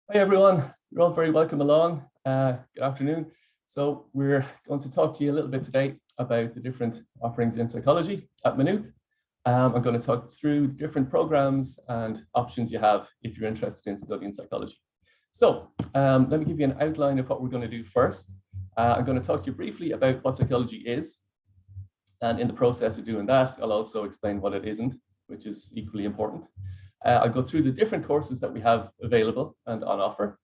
Hi everyone, you're all very welcome along. Good afternoon. So we're going to talk to you a little bit today about the different offerings in psychology at Maynooth. I'm going to talk through different programs and options you have if you're interested in studying psychology. So let me give you an outline of what we're going to do first. I'm going to talk to you briefly about what psychology is. And in the process of doing that, I'll also explain what it isn't, which is equally important. I'll go through the different courses that we have available and on offer.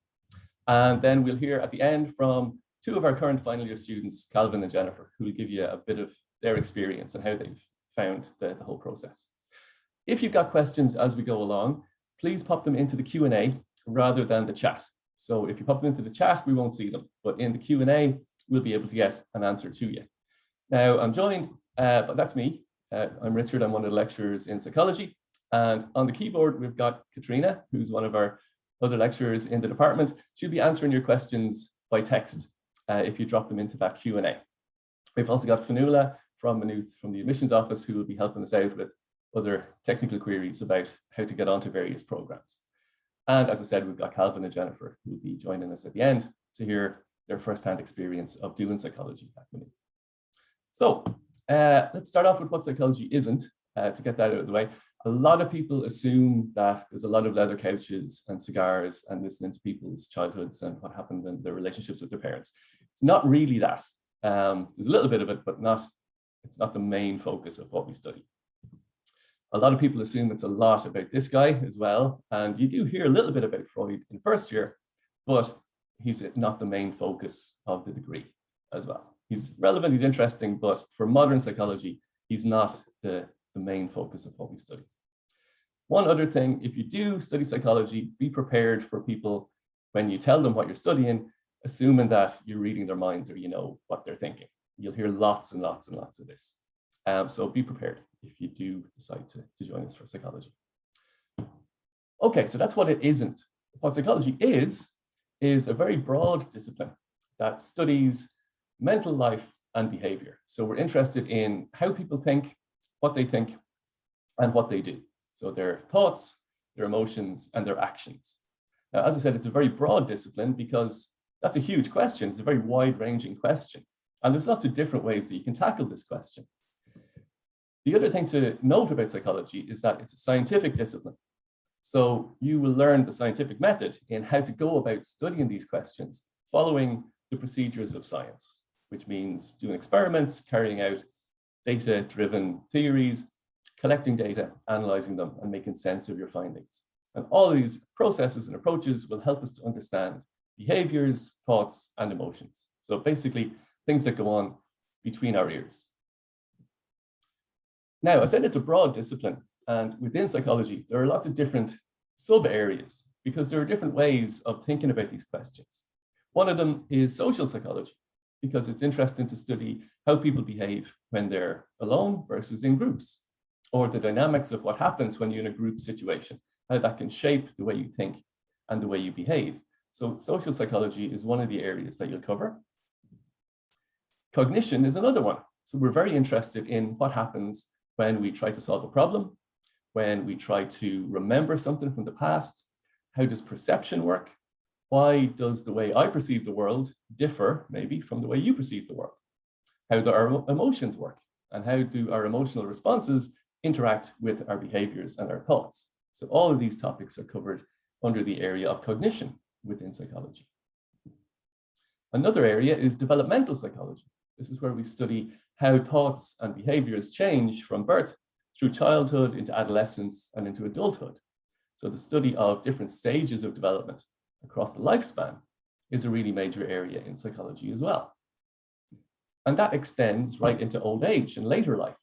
And then we'll hear at the end from two of our current final year students, Calvin and Jennifer, who will give you a bit of their experience and how they've found the whole process. If you've got questions as we go along, please pop them into the Q&A rather than the chat. So if you pop them into the chat, we won't see them, but in the Q&A, we'll be able to get an answer to you. Now, I'm joined, but that's me. I'm Richard, I'm one of the lecturers in psychology. And on the keyboard, we've got Katrina, who's one of our other lecturers in the department. She'll be answering your questions by text if you drop them into that Q&A. We've also got Fanula from Maynooth, from the admissions office, who will be helping us out with other technical queries about how to get onto various programs. And as I said, we've got Calvin and Jennifer, who will be joining us at the end to hear their firsthand experience of doing psychology at Maynooth. So let's start off with what psychology isn't, to get that out of the way. A lot of people assume that there's a lot of leather couches and cigars and listening to people's childhoods and what happened in their relationships with their parents. It's not really that. There's a little bit of it, but it's not the main focus of what we study. A lot of people assume it's a lot about this guy as well. And you do hear a little bit about Freud in first year, but he's not the main focus of the degree as well. He's relevant, he's interesting, but for modern psychology, he's not the main focus of what we study. One other thing, if you do study psychology, be prepared for people when you tell them what you're studying, assuming that you're reading their minds or you know what they're thinking. You'll hear lots and lots and lots of this. So be prepared if you do decide to join us for psychology. Okay, so that's what it isn't. What psychology is a very broad discipline that studies mental life and behavior. So we're interested in how people think, what they think, and what they do. So their thoughts, their emotions, and their actions. Now, as I said, it's a very broad discipline because that's a huge question. It's a very wide-ranging question. And there's lots of different ways that you can tackle this question. The other thing to note about psychology is that it's a scientific discipline. So you will learn the scientific method in how to go about studying these questions, following the procedures of science, which means doing experiments, carrying out data-driven theories, collecting data, analyzing them, and making sense of your findings. And all of these processes and approaches will help us to understand behaviors, thoughts, and emotions. So basically, things that go on between our ears. Now, I said it's a broad discipline, and within psychology, there are lots of different sub-areas because there are different ways of thinking about these questions. One of them is social psychology, because it's interesting to study how people behave when they're alone versus in groups, or the dynamics of what happens when you're in a group situation, how that can shape the way you think and the way you behave. So social psychology is one of the areas that you'll cover. Cognition is another one. So we're very interested in what happens when we try to solve a problem, when we try to remember something from the past. How does perception work? Why does the way I perceive the world differ maybe from the way you perceive the world? How do our emotions work? And how do our emotional responses interact with our behaviors and our thoughts? So all of these topics are covered under the area of cognition within psychology. Another area is developmental psychology. This is where we study how thoughts and behaviors change from birth through childhood into adolescence and into adulthood. So the study of different stages of development across the lifespan is a really major area in psychology as well. And that extends right into old age and later life.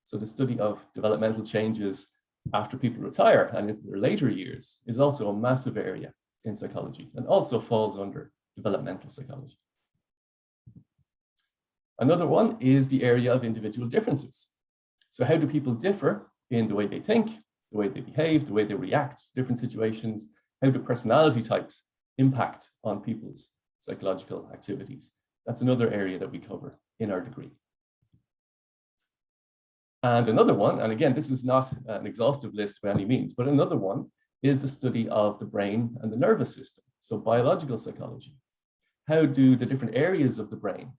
So the study of developmental changes after people retire and in their later years is also a massive area in psychology and also falls under developmental psychology. Another one is the area of individual differences. So how do people differ in the way they think, the way they behave, the way they react to different situations? How do personality types impact on people's psychological activities? That's another area that we cover in our degree. And another one, and again, this is not an exhaustive list by any means, but another one is the study of the brain and the nervous system. so biological psychology. How do the different areas of the brain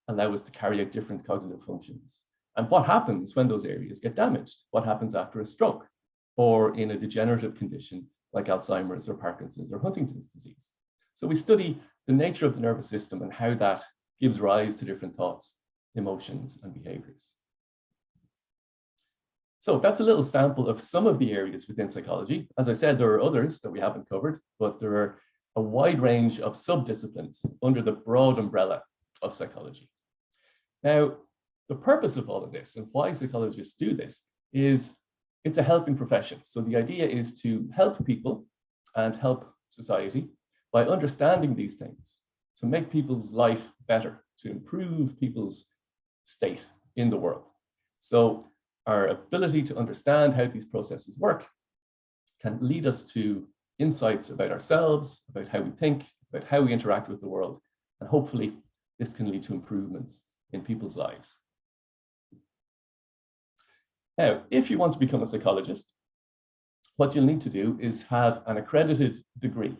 allow us to carry out different cognitive functions? And what happens when those areas get damaged? What happens after a stroke or in a degenerative condition like Alzheimer's or Parkinson's or Huntington's disease? So we study the nature of the nervous system and how that gives rise to different thoughts, emotions, and behaviors. So that's a little sample of some of the areas within psychology. As I said, there are others that we haven't covered, but there are a wide range of subdisciplines under the broad umbrella of psychology. Now, the purpose of all of this and why psychologists do this is it's a helping profession. So the idea is to help people and help society by understanding these things, to make people's life better, to improve people's state in the world. So our ability to understand how these processes work can lead us to insights about ourselves, about how we think, about how we interact with the world, and hopefully this can lead to improvements in people's lives. Now, if you want to become a psychologist, what you'll need to do is have an accredited degree.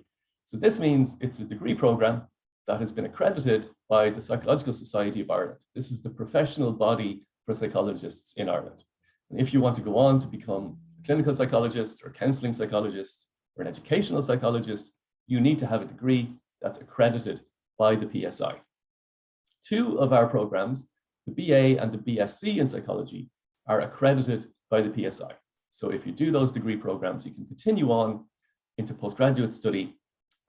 So this means it's a degree program that has been accredited by the Psychological Society of Ireland. This is the professional body for psychologists in Ireland. And if you want to go on to become a clinical psychologist or counseling psychologist or an educational psychologist, you need to have a degree that's accredited by the PSI. Two of our programs, the BA and the BSc in psychology, are accredited by the PSI. So if you do those degree programs, you can continue on into postgraduate study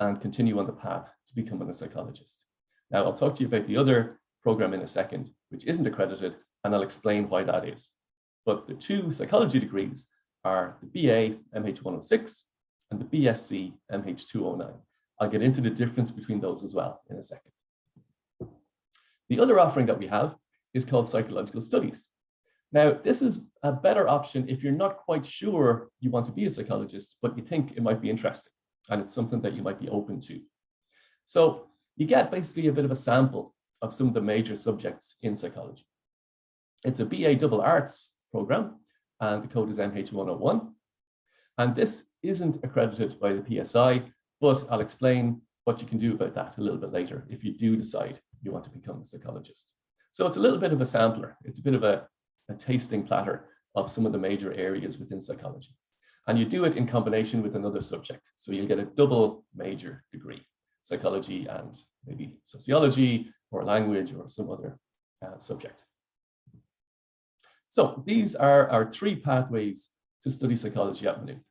and continue on the path to becoming a psychologist. Now, I'll talk to you about the other program in a second, which isn't accredited, and I'll explain why that is. But the two psychology degrees are the BA MH106 and the BSc MH209. I'll get into the difference between those as well in a second. The other offering that we have is called psychological studies. Now, this is a better option if you're not quite sure you want to be a psychologist, but you think it might be interesting and it's something that you might be open to. So you get basically a bit of a sample of some of the major subjects in psychology. It's a BA double arts program, and the code is MH101. And this isn't accredited by the PSI, but I'll explain what you can do about that a little bit later if you do decide you want to become a psychologist. So it's a little bit of a sampler. It's a bit of a tasting platter of some of the major areas within psychology. And you do it in combination with another subject. So you'll get a double major degree, psychology and maybe sociology or language or some other subject. So these are our three pathways to study psychology at Maynooth: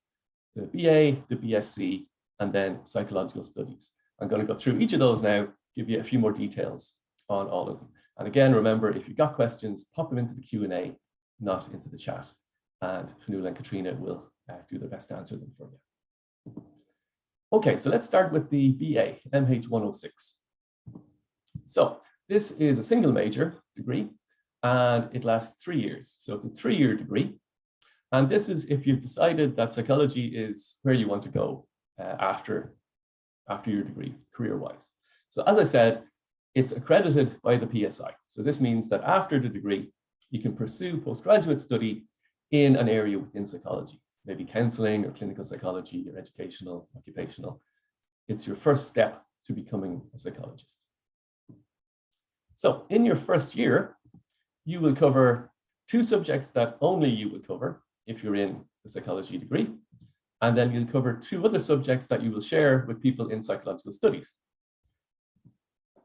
the BA, the BSc, and then psychological studies. I'm going to go through each of those now, give you a few more details on all of them. And again, remember, if you've got questions, pop them into the Q&A, not into the chat. And Fionnuala and Katrina will do their best to answer them for you. Okay, so let's start with the BA, MH106. So this is a single major degree, and it lasts 3 years. So it's a 3-year degree. And this is if you've decided that psychology is where you want to go after your degree, career-wise. So as I said, it's accredited by the PSI. So this means that after the degree, you can pursue postgraduate study in an area within psychology, maybe counseling or clinical psychology or educational, occupational. It's your first step to becoming a psychologist. So in your first year, you will cover 2 subjects that only you will cover if you're in the psychology degree. And then you'll cover 2 other subjects that you will share with people in psychological studies.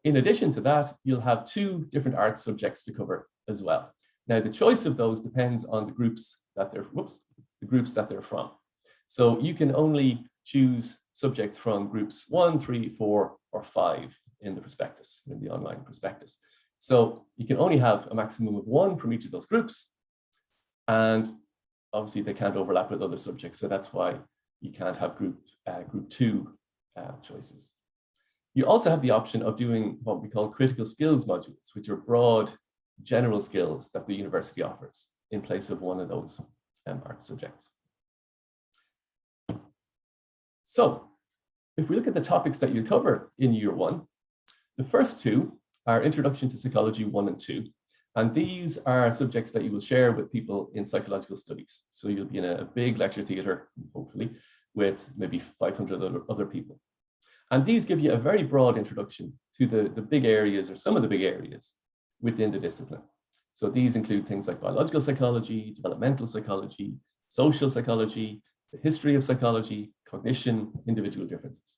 In addition to that, you'll have 2 different arts subjects to cover as well. Now, the choice of those depends on the groups that they're from. So you can only choose subjects from groups 1, 3, 4, or 5 in the prospectus, in the online prospectus. So you can only have a maximum of 1 from each of those groups. And obviously they can't overlap with other subjects. So that's why you can't have group 2 choices. You also have the option of doing what we call critical skills modules, which are broad general skills that the university offers in place of one of those art subjects. So if we look at the topics that you cover in year 1, the first 2 are Introduction to Psychology 1 and 2. And these are subjects that you will share with people in psychological studies. So you'll be in a big lecture theatre, hopefully, with maybe 500 other people. And these give you a very broad introduction to the big areas, or some of the big areas within the discipline. So these include things like biological psychology, developmental psychology, social psychology, the history of psychology, cognition, individual differences.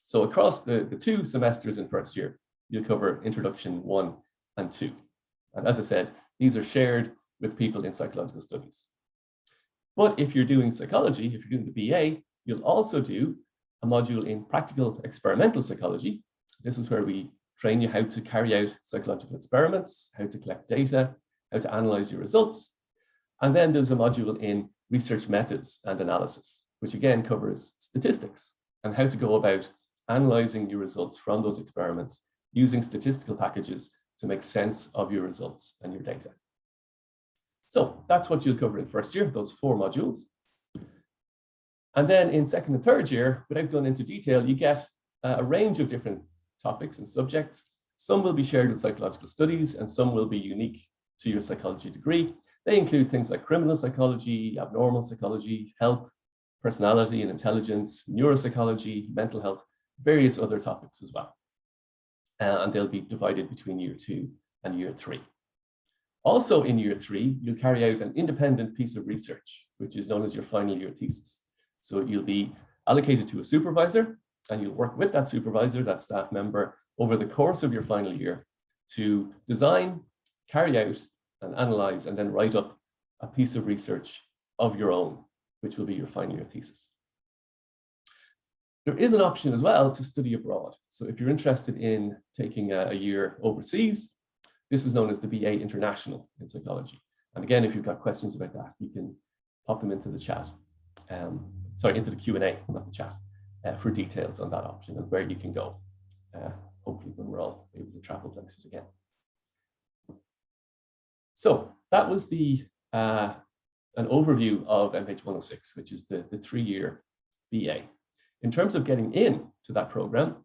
So across the 2 semesters in first year, you'll cover Introduction 1 and 2. And as I said, these are shared with people in psychological studies. But if you're doing psychology, if you're doing the BA, you'll also do a module in practical experimental psychology. This is where we train you how to carry out psychological experiments, how to collect data, how to analyze your results. And then there's a module in research methods and analysis, which again covers statistics and how to go about analyzing your results from those experiments using statistical packages to make sense of your results and your data. So that's what you'll cover in first year, those 4 modules. And then in second and third year, without going into detail, you get a range of different topics and subjects. Some will be shared with psychological studies and some will be unique to your psychology degree. They include things like criminal psychology, abnormal psychology, health, personality and intelligence, neuropsychology, mental health, various other topics as well. And they'll be divided between year 2 and year 3. Also in year 3, you'll carry out an independent piece of research, which is known as your final year thesis. So you'll be allocated to a supervisor and you'll work with that supervisor, that staff member, over the course of your final year to design, carry out and analyze and then write up a piece of research of your own, which will be your final year thesis. There is an option as well to study abroad. So if you're interested in taking a year overseas, this is known as the BA International in Psychology. And again, if you've got questions about that, you can pop them into the chat, into the Q&A, not the chat, for details on that option and where you can go, hopefully when we're all able to travel places again. So that was an overview of MH 106, which is the 3-year BA. In terms of getting into that program,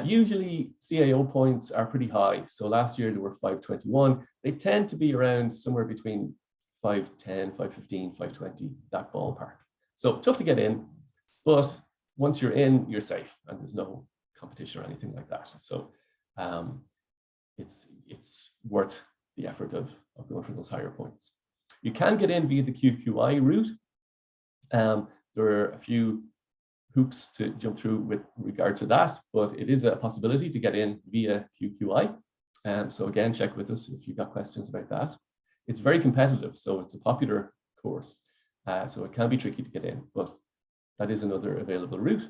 usually CAO points are pretty high. So last year there were 521. They tend to be around somewhere between 510, 515, 520, that ballpark. So tough to get in, but once you're in, you're safe and there's no competition or anything like that. So it's worth the effort of going for those higher points. You can get in via the QQI route. There are a few hoops to jump through with regard to that, but it is a possibility to get in via QQI. So again, check with us if you've got questions about that. It's very competitive, so it's a popular course. So it can be tricky to get in, but that is another available route.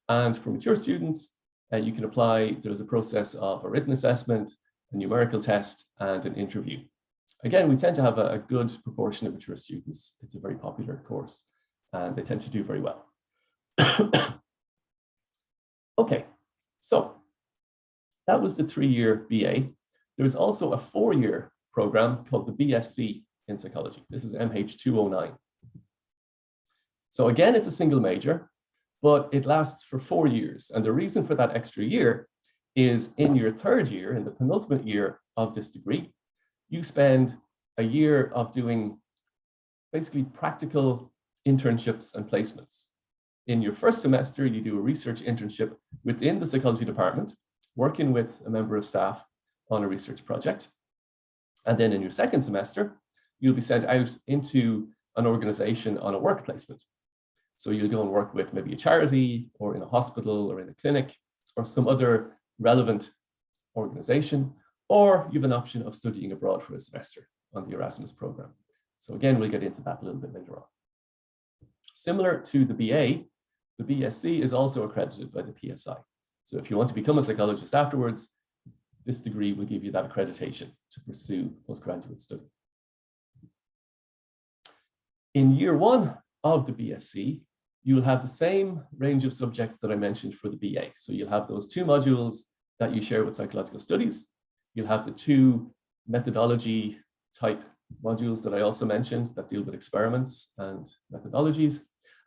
And for mature students, you can apply. There's a process of a written assessment, a numerical test, and an interview. Again, we tend to have a good proportion of mature students. It's a very popular course, and they tend to do very well. Okay, so that was the 3-year BA. There's also a 4-year program called the BSc in Psychology. This is MH 209. So again, it's a single major, but it lasts for 4 years. And the reason for that extra year is in your 3rd year, in the penultimate year of this degree, you spend a year of doing basically practical internships and placements. In your 1st semester, you do a research internship within the psychology department, working with a member of staff on a research project. And then in your 2nd semester, you'll be sent out into an organization on a work placement. So you'll go and work with maybe a charity or in a hospital or in a clinic or some other relevant organization, or you have an option of studying abroad for a semester on the Erasmus program. So again, we'll get into that a little bit later on. Similar to the BA, the BSc is also accredited by the PSI. So if you want to become a psychologist afterwards, this degree will give you that accreditation to pursue postgraduate study. In year 1 of the BSc, you'll have the same range of subjects that I mentioned for the BA. So you'll have those 2 modules that you share with psychological studies. You'll have the 2 methodology type modules that I also mentioned that deal with experiments and methodologies.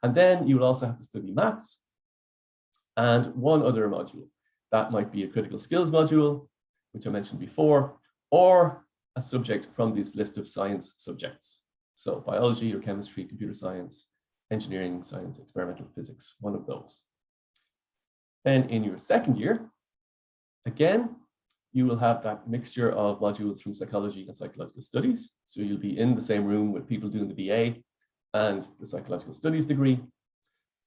And then you will also have to study maths and 1 other module. That might be a critical skills module, which I mentioned before, or a subject from this list of science subjects. So biology or chemistry, computer science, engineering, science, experimental physics, one of those. Then in your second year, again, you will have that mixture of modules from psychology and psychological studies. So you'll be in the same room with people doing the BA and the psychological studies degree.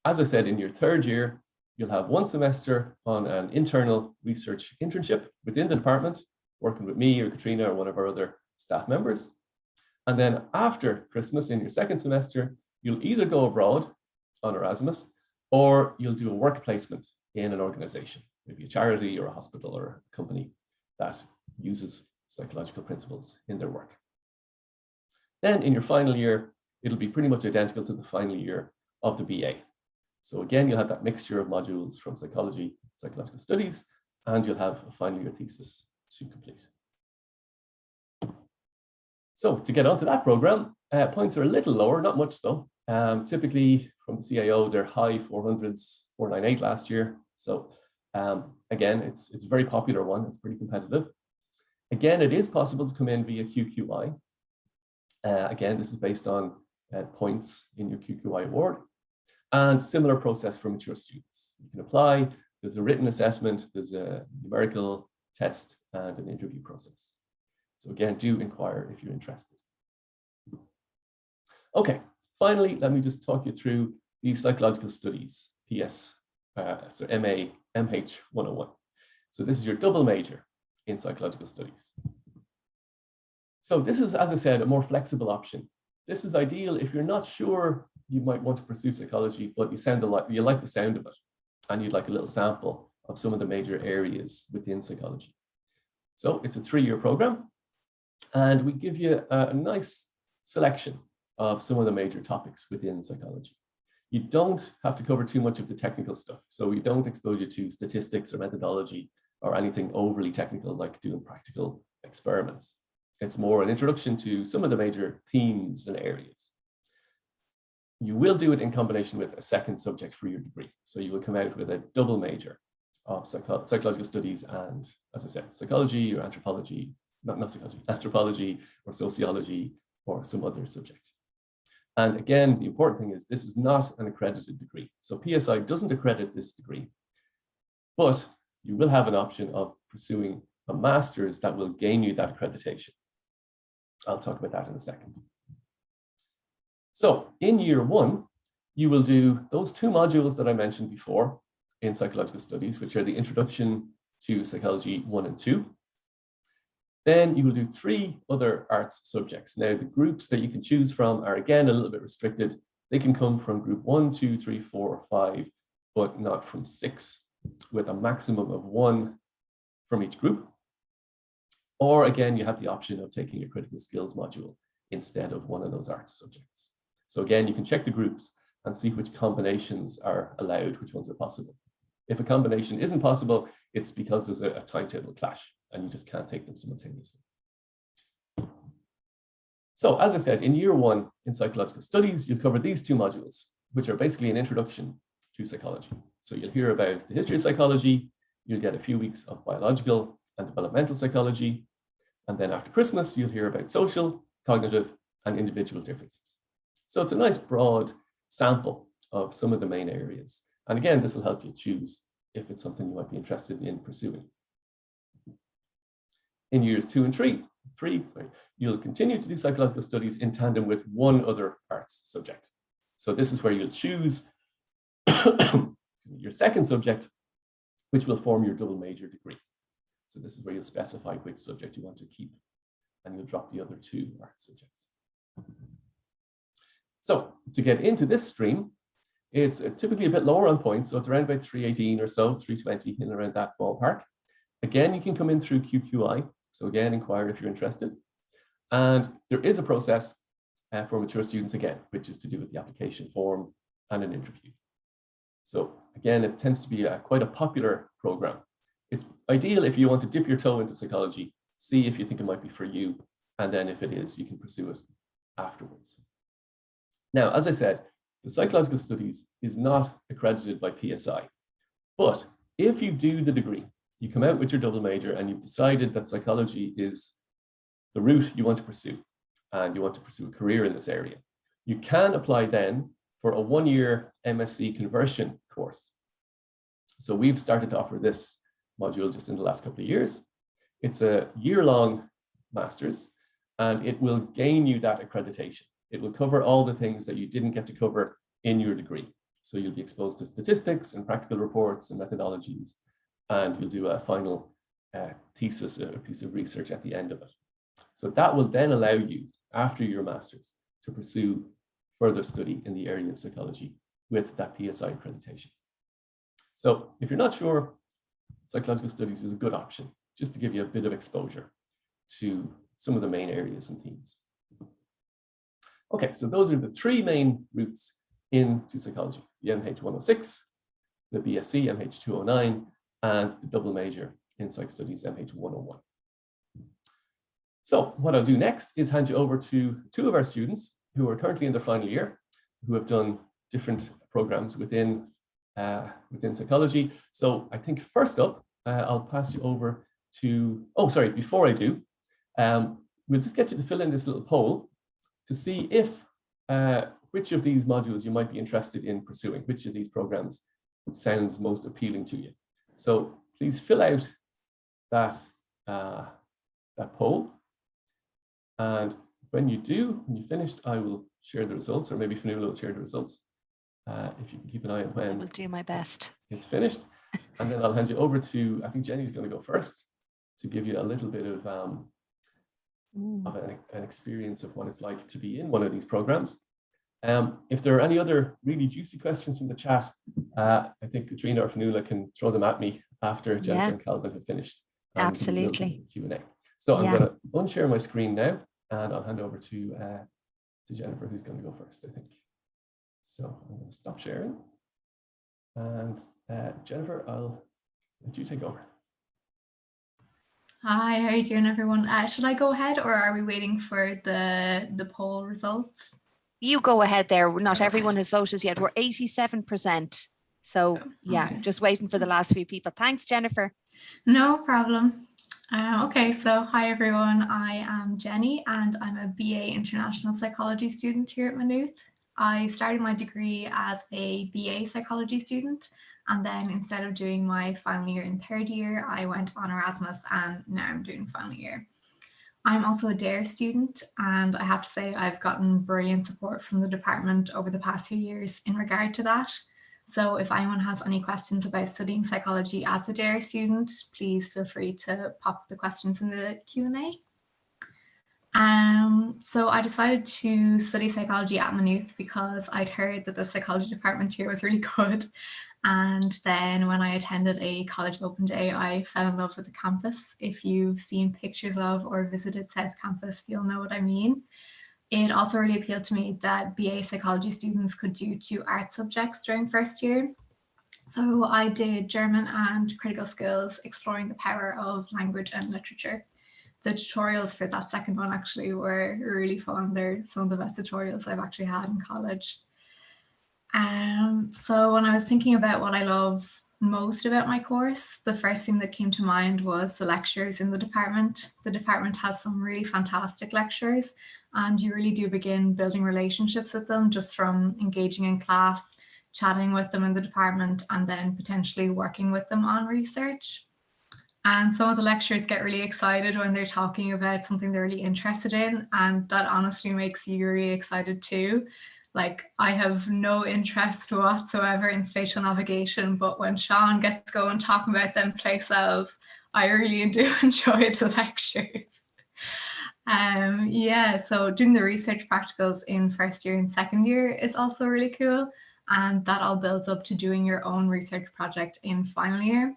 As I said, in your third year, you'll have 1 semester on an internal research internship within the department, working with me or Katrina or one of our other staff members. And then after Christmas, in your second semester, you'll either go abroad on Erasmus, or you'll do a work placement in an organization, maybe a charity or a hospital or a company that uses psychological principles in their work. Then in your final year, it'll be pretty much identical to the final year of the BA. So again, you'll have that mixture of modules from psychology, psychological studies, and you'll have a final year thesis to complete. So to get onto that program, points are a little lower, not much though. Typically from the CIO, they're high 400s, 498 last year. So again, it's a very popular one. It's pretty competitive. Again, it is possible to come in via QQI. Again, this is based on points in your QQI award. And similar process for mature students. You can apply, there's a written assessment, there's a numerical test, and an interview process. So again, do inquire if you're interested. Okay, finally, let me just talk you through the psychological studies, PS, so MA, MH 101. So this is your double major in psychological studies. So this is, as I said, a more flexible option. This is ideal if you're not sure you might want to pursue psychology, but you like the sound of it, and you'd like a little sample of some of the major areas within psychology. So it's a 3-year program, and we give you a nice selection of some of the major topics within psychology. You don't have to cover too much of the technical stuff. So we don't expose you to statistics or methodology or anything overly technical like doing practical experiments. It's more an introduction to some of the major themes and areas. You will do it in combination with a second subject for your degree. So you will come out with a double major of psychological studies and, as I said, psychology or anthropology, not psychology, anthropology or sociology or some other subject. And again, the important thing is this is not an accredited degree. So PSI doesn't accredit this degree, but you will have an option of pursuing a master's that will gain you that accreditation. I'll talk about that in a second. So in year 1, you will do those 2 modules that I mentioned before in psychological studies, which are the introduction to psychology 1 and 2. Then you will do 3 other arts subjects. Now, the groups that you can choose from are, again, a little bit restricted. They can come from group 1, 2, 3, 4, or 5, but not from 6, with a maximum of 1 from each group. Or again, you have the option of taking a critical skills module instead of one of those arts subjects. So again, you can check the groups and see which combinations are allowed, which ones are possible. If a combination isn't possible, it's because there's a timetable clash and you just can't take them simultaneously. So as I said, in year 1 in psychological studies, you'll cover these 2 modules, which are basically an introduction to psychology. So you'll hear about the history of psychology, you'll get a few weeks of biological and developmental psychology, and then after Christmas, you'll hear about social, cognitive, and individual differences. So it's a nice broad sample of some of the main areas. And again, this will help you choose if it's something you might be interested in pursuing. In years 2 and 3, you'll continue to do psychological studies in tandem with 1 other arts subject. So this is where you'll choose your second subject, which will form your double major degree. So this is where you'll specify which subject you want to keep, and you'll drop the other 2 arts subjects. So to get into this stream, it's typically a bit lower on points. So it's around about 318 or so, 320, in around that ballpark. Again, you can come in through QQI. So again, inquire if you're interested. And there is a process for mature students again, which is to do with the application form and an interview. So again, it tends to be quite a popular program. It's ideal if you want to dip your toe into psychology, see if you think it might be for you, and then if it is, you can pursue it afterwards. Now, as I said, the psychological studies is not accredited by PSI, but if you do the degree, you come out with your double major and you've decided that psychology is the route you want to pursue, and you want to pursue a career in this area, you can apply then for a 1-year Msc Conversion course. So we've started to offer this module just in the last couple of years. It's a year-long master's, and it will gain you that accreditation. It will cover all the things that you didn't get to cover in your degree. So you'll be exposed to statistics and practical reports and methodologies, and you'll do a final thesis, a piece of research at the end of it. So that will then allow you, after your master's, to pursue further study in the area of psychology with that PSI accreditation. So if you're not sure, psychological studies is a good option, just to give you a bit of exposure to some of the main areas and themes. Okay, so those are the three main routes into psychology: the MH 106, the BSc MH 209, and the double major in Psych Studies MH 101. So what I'll do next is hand you over to two of our students who are currently in their final year, who have done different programs within psychology. So I think first up, I'll pass you over to, oh, sorry, before I do, we'll just get you to fill in this little poll to see if which of these modules you might be interested in pursuing, which of these programs sounds most appealing to you. So please fill out that, that poll. And when you do, when you've finished, I will share the results, or maybe Fionnuala will share the results. If you can keep an eye on when I will do my best. It's finished. And then I'll hand you over to, I think Jenny's going to go first to give you a little bit of an experience of what it's like to be in one of these programs. If there are any other really juicy questions from the chat, I think Katrina or Fionnuala can throw them at me after Jennifer and Calvin have finished. Absolutely. Q&A. So I'm going to unshare my screen now, and I'll hand over to Jennifer, who's going to go first, I think. So I'm going to stop sharing. And Jennifer, I'll let you take over. Hi, how are you doing, everyone? Should I go ahead, or are we waiting for the poll results? You go ahead there. Not everyone has voted yet. We're 87%. So yeah, just waiting for the last few people. Thanks, Jennifer. No problem. Okay, so hi, everyone. I am Jenny, and I'm a BA International Psychology student here at Maynooth. I started my degree as a BA psychology student, and then instead of doing my final year in third year, I went on Erasmus, and now I'm doing final year. I'm also a DARE student, and I have to say I've gotten brilliant support from the department over the past few years in regard to that. So if anyone has any questions about studying psychology as a DARE student, please feel free to pop the questions in the Q&A. So I decided to study psychology at Maynooth because I'd heard that the psychology department here was really good. And then when I attended a college open day, I fell in love with the campus. If you've seen pictures of or visited South Campus, you'll know what I mean. It also really appealed to me that BA psychology students could do 2 art subjects during first year. So I did German and critical skills, exploring the power of language and literature. The tutorials for that second one actually were really fun. They're some of the best tutorials I've actually had in college. So when I was thinking about what I love most about my course, the first thing that came to mind was the lecturers in the department. The department has some really fantastic lecturers, and you really do begin building relationships with them just from engaging in class, chatting with them in the department, and then potentially working with them on research. And some of the lecturers get really excited when they're talking about something they're really interested in, and that honestly makes you really excited too. Like, I have no interest whatsoever in spatial navigation, but when Sean gets going talking about them place cells, I really do enjoy the lectures. Yeah, so doing the research practicals in first year and second year is also really cool. And that all builds up to doing your own research project in final year.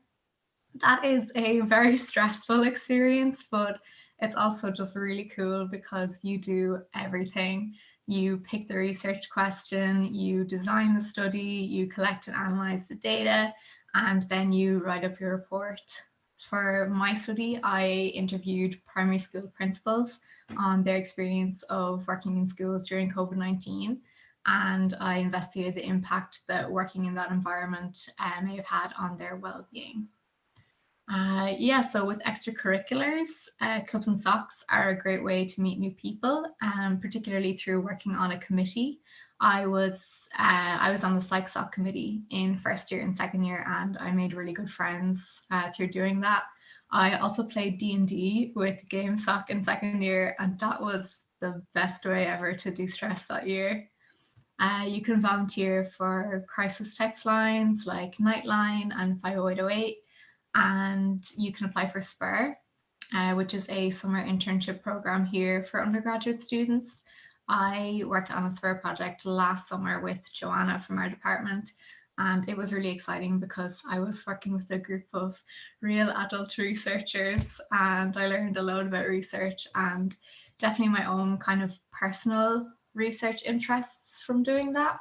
That is a very stressful experience, but it's also just really cool because you do everything. You pick the research question, you design the study, you collect and analyze the data, and then you write up your report. For my study, I interviewed primary school principals on their experience of working in schools during COVID-19, and I investigated the impact that working in that environment may have had on their well-being. Yeah, so with extracurriculars, clubs and socks are a great way to meet new people, particularly through working on a committee. I was I was on the Psych Soc committee in first year and second year, and I made really good friends through doing that. I also played D&D with Game Soc in second year, and that was the best way ever to de-stress that year. You can volunteer for crisis text lines like Nightline and 50808, and you can apply for SPUR, which is a summer internship program here for undergraduate students. I worked on a SPUR project last summer with Joanna from our department, and it was really exciting because I was working with a group of real adult researchers, and I learned a lot about research and definitely my own kind of personal research interests from doing that.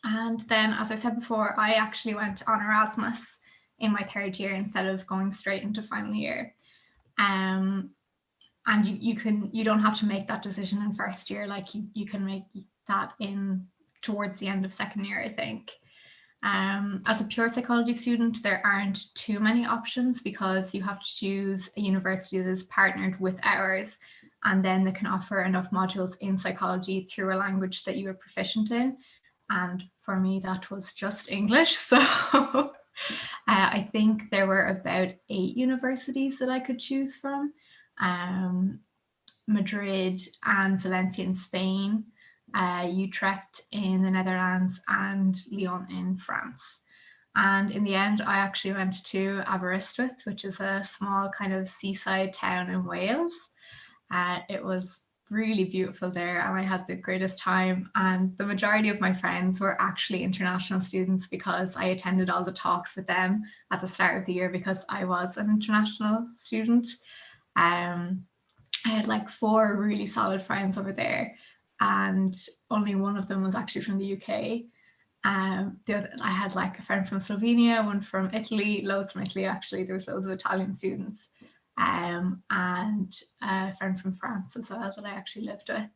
And then, as I said before, I actually went on Erasmus in my third year instead of going straight into final year. And you don't have to make that decision in first year. Like you can make that in towards the end of second year, I think. As a pure psychology student, there aren't too many options because you have to choose a university that is partnered with ours, and then they can offer enough modules in psychology through a language that you are proficient in. And for me, that was just English. So I think there were about 8 universities that I could choose from. Madrid and Valencia in Spain, Utrecht in the Netherlands, and Lyon in France. And in the end, I actually went to Aberystwyth, which is a small kind of seaside town in Wales. It was really beautiful there, and I had the greatest time. And the majority of my friends were actually international students because I attended all the talks with them at the start of the year because I was an international student. I had like 4 really solid friends over there, and only one of them was actually from the UK. I had like a friend from Slovenia, one from Italy, loads from Italy actually. There was loads of Italian students, and a friend from France as well that I actually lived with.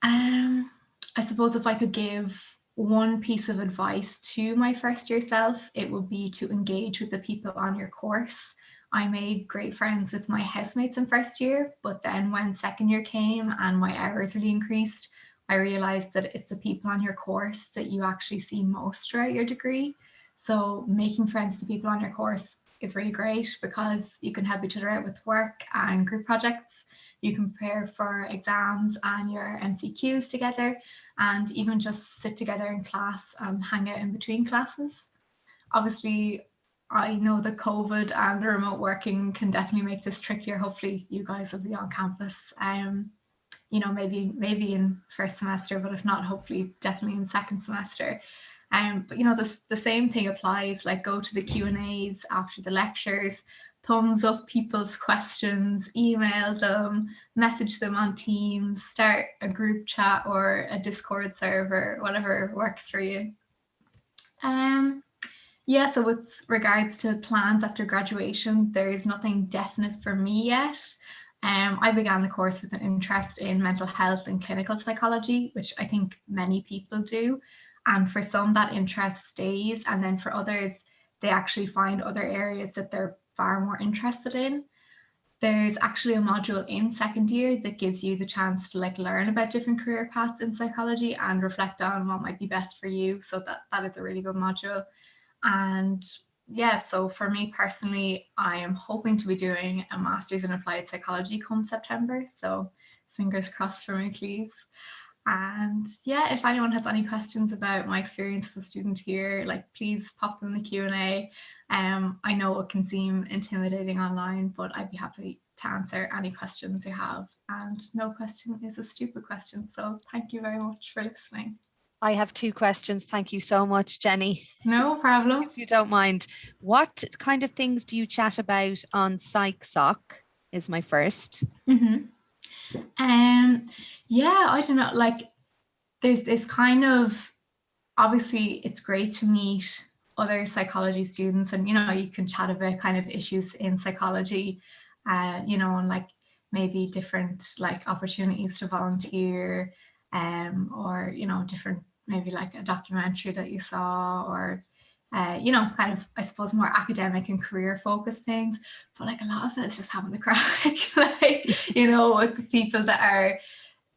I suppose if I could give one piece of advice to my first year self, it would be to engage with the people on your course. I made great friends with my housemates in first year, but then when second year came and my hours really increased, I realized that it's the people on your course that you actually see most throughout your degree. So making friends with the people on your course is really great because you can help each other out with work and group projects. You can prepare for exams and your MCQs together, and even just sit together in class and hang out in between classes. Obviously, I know that COVID and the remote working can definitely make this trickier. Hopefully you guys will be on campus, maybe in first semester, but if not, hopefully definitely in second semester. But the same thing applies, like go to the Q&As after the lectures, thumbs up people's questions, email them, message them on Teams, start a group chat or a Discord server, whatever works for you. So with regards to plans after graduation, there is nothing definite for me yet. I began the course with an interest in mental health and clinical psychology, which I think many people do. And for some, that interest stays. And then for others, they actually find other areas that they're far more interested in. There's actually a module in second year that gives you the chance to learn about different career paths in psychology and reflect on what might be best for you. So that is a really good module. And so for me personally, I am hoping to be doing a master's in applied psychology come September. So fingers crossed for me, please. And if anyone has any questions about my experience as a student here, please pop them in the Q&A. I know it can seem intimidating online, but I'd be happy to answer any questions you have. And no question is a stupid question. So thank you very much for listening. I have 2 questions. Thank you so much, Jenny. No problem. If you don't mind, what kind of things do you chat about on Psych Soc is my first. Mm-hmm. I don't know, there's this kind of, obviously it's great to meet other psychology students and, you can chat about kind of issues in psychology, and maybe different opportunities to volunteer, or, different, maybe a documentary that you saw, or kind of, I suppose, more academic and career focused things. But a lot of it is just having the crack, with people that are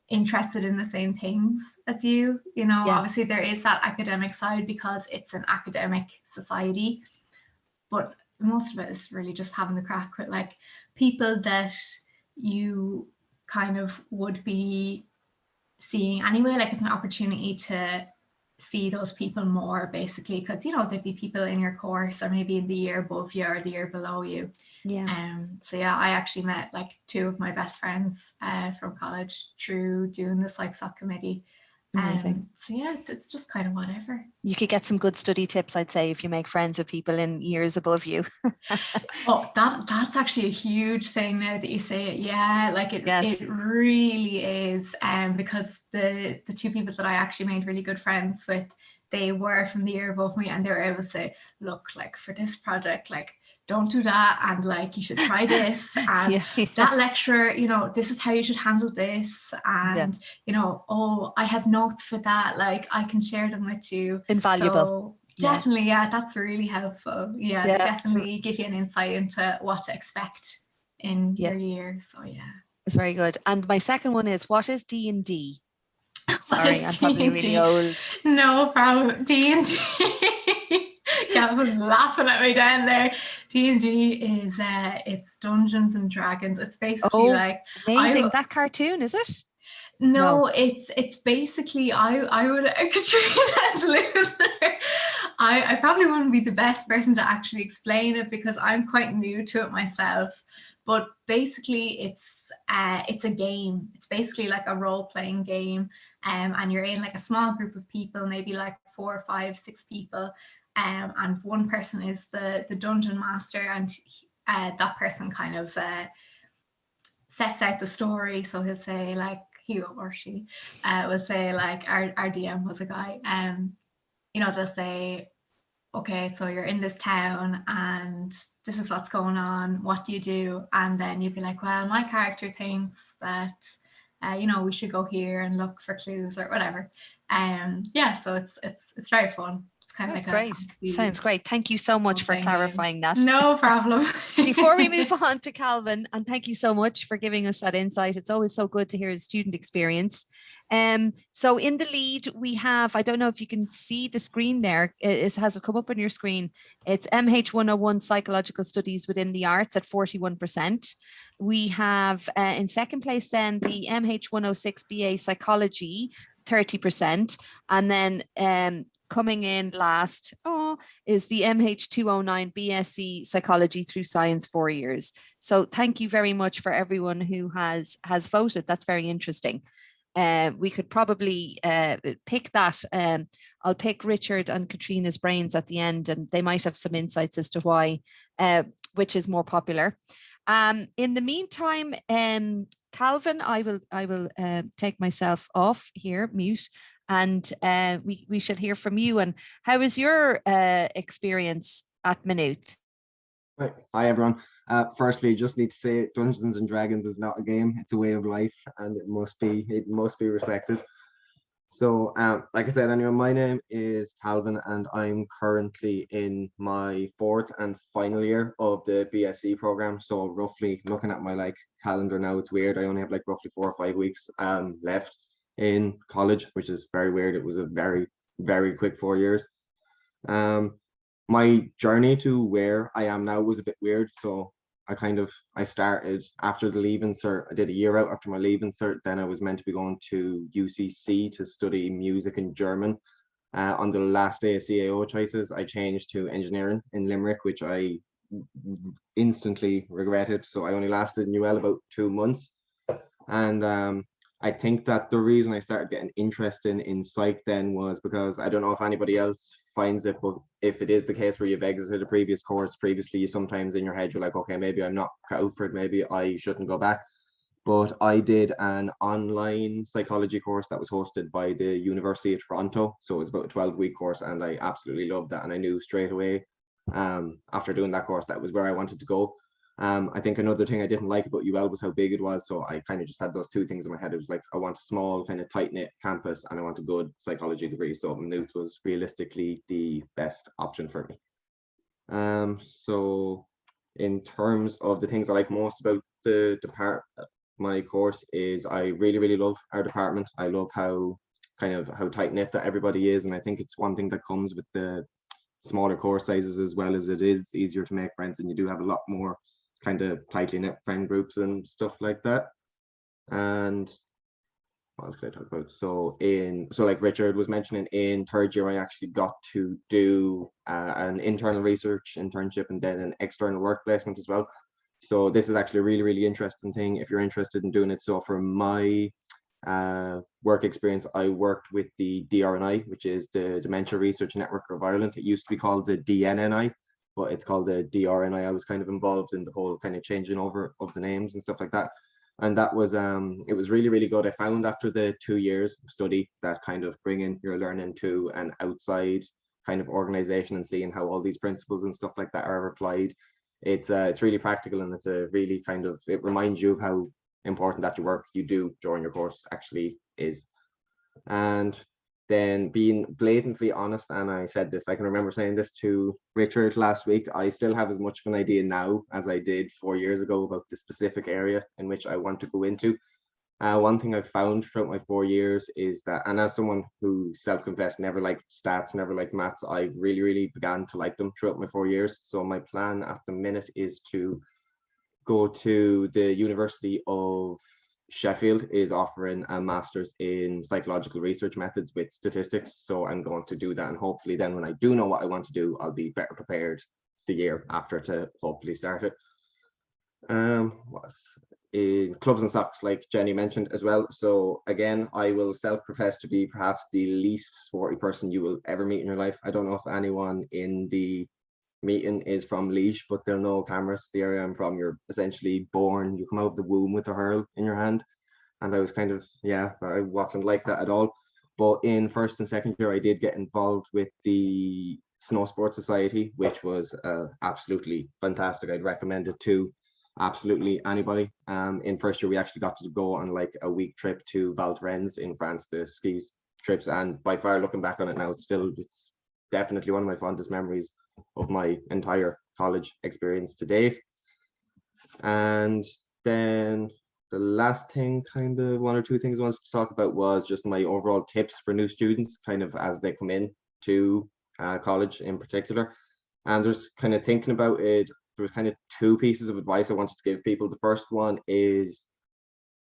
interested in the same things as you. You know, Yeah. obviously there is that academic side because it's an academic society, but most of it is really just having the crack with like people that you kind of would be seeing anyway. Like it's an opportunity to see those people more, basically, because you know there'd be people in your course or maybe in the year above you or the year below you. So yeah, I actually met like two of my best friends from college through doing this like subcommittee. Amazing. So yeah, it's just kind of whatever. You could get some good study tips, I'd say, if you make friends with people in years above you. Oh, that's actually a huge thing now that you say it. Yeah, like it really is. Because the two people that I actually made really good friends with, they were from the year above me, and they were able to say, look, like for this project, like don't do that, and like you should try this, and that lecturer, you know, this is how you should handle this, and you know, oh, I have notes for that, like I can share them with you. Invaluable. So definitely, yeah, that's really helpful. Yeah, they definitely give you an insight into what to expect in your year. So yeah, it's very good. And my second one is, what is D&D? Sorry, I'm probably really old. No problem. D&D. Calvin's laughing at me down there. D&D is it's Dungeons and Dragons. It's basically like amazing. That cartoon, is it? No, it's basically I would Katrina's loser. I probably wouldn't be the best person to actually explain it because I'm quite new to it myself. But basically, it's a game. It's basically like a role-playing game, and you're in like a small group of people, maybe like 4, 5, 6 people, and one person is the dungeon master, and that person kind of sets out the story. So he'll say like he or she will say like our DM was a guy. You know, they'll say, okay, so you're in this town and this is what's going on. What do you do? And then you'd be like, well, my character thinks that, you know, we should go here and look for clues or whatever. Yeah, so it's very fun. It's kind of like great. Sounds great. Thank you so much for clarifying that. No problem. Before we move on to Calvin, and thank you so much for giving us that insight. It's always so good to hear a student experience. So in the lead, we have, I don't know if you can see the screen there. It has come up on your screen. It's MH101 Psychological Studies within the Arts at 41%. We have in second place then the MH106 BA Psychology, 30%. And then coming in last is the MH209 BSc Psychology through Science 4 years. So thank you very much for everyone who has voted. That's very interesting. We could probably pick that. I'll pick Richard and Katrina's brains at the end, and they might have some insights as to why, which is more popular. In the meantime, Calvin, I will take myself off here, mute, and we should hear from you. And how was your experience at Maynooth? Right. Hi, everyone. Firstly, just need to say Dungeons and Dragons is not a game; it's a way of life, and it must be respected. So, like I said, anyway, my name is Calvin, and I'm currently in my 4th and final year of the BSc program. So, roughly looking at my calendar now, it's weird. I only have roughly 4 or 5 weeks left in college, which is very weird. It was a very, very quick 4 years. My journey to where I am now was a bit weird. So I started after the Leaving Cert. I did a year out after my Leaving Cert. Then I was meant to be going to UCC to study music and German. On the last day of CAO choices, I changed to engineering in Limerick, which I instantly regretted. So I only lasted in UL about 2 months. And I think that the reason I started getting interested in psych then was because I don't know if anybody else finds it, but if it is the case where you've exited a previous course previously, you sometimes in your head you're like, okay, maybe I'm not cut out for it, maybe I shouldn't go back. But I did an online psychology course that was hosted by the University of Toronto. So it was about a 12-week course, and I absolutely loved that. And I knew straight away after doing that course that was where I wanted to go. I think another thing I didn't like about UL was how big it was. So I kind of just had those two things in my head. It was like, I want a small kind of tight-knit campus, and I want a good psychology degree. So Maynooth was realistically the best option for me. So in terms of the things I like most about the my course is I really love our department. I love how tight knit that everybody is, and I think it's one thing that comes with the smaller course sizes, as well as it is easier to make friends, and you do have a lot more kind of tightly knit friend groups and stuff like that. And what else could I talk about? So like Richard was mentioning, in third year I actually got to do an internal research internship and then an external work placement as well. So this is actually a really interesting thing if you're interested in doing it. So for my work experience, I worked with the DRNI, which is the Dementia Research Network of Ireland. It used to be called the DNNI, but it's called the DRNI. I was kind of involved in the whole kind of changing over of the names and stuff like that. And that was it was really good. I found after the 2 years of study that kind of bringing your learning to an outside kind of organization and seeing how all these principles and stuff like that are applied, it's really practical, and it's a really kind of, it reminds you of how important that your work you do during your course actually is. And then being blatantly honest, and I said this, I can remember saying this to Richard last week, I still have as much of an idea now as I did 4 years ago about the specific area in which I want to go into. One thing I've found throughout my 4 years is that, and as someone who self-confessed never liked stats, never liked maths, I've really began to like them throughout my 4 years. So my plan at the minute is to go to the University of Sheffield, is offering a master's in psychological research methods with statistics. So I'm going to do that, and hopefully then when I do know what I want to do, I'll be better prepared the year after to hopefully start it. What's in clubs and socks, like Jenny mentioned as well. So again, I will self-profess to be perhaps the least sporty person you will ever meet in your life. I don't know if anyone in the meeting is from Laois, but there are no cameras. The area I'm from, you're essentially born, you come out of the womb with a hurl in your hand. And I was kind of, yeah, I wasn't like that at all. But in first and second year, I did get involved with the Snow Sports Society, which was absolutely fantastic. I'd recommend it to absolutely anybody. In first year, we actually got to go on like a week trip to Val Thorens in France, the skis trips. And by far, looking back on it now, it's definitely one of my fondest memories of my entire college experience to date. And then the last thing, kind of one or two things I wanted to talk about, was just my overall tips for new students, kind of as they come in to college in particular. And there's kind of thinking about it, there was kind of two pieces of advice I wanted to give people. The first one is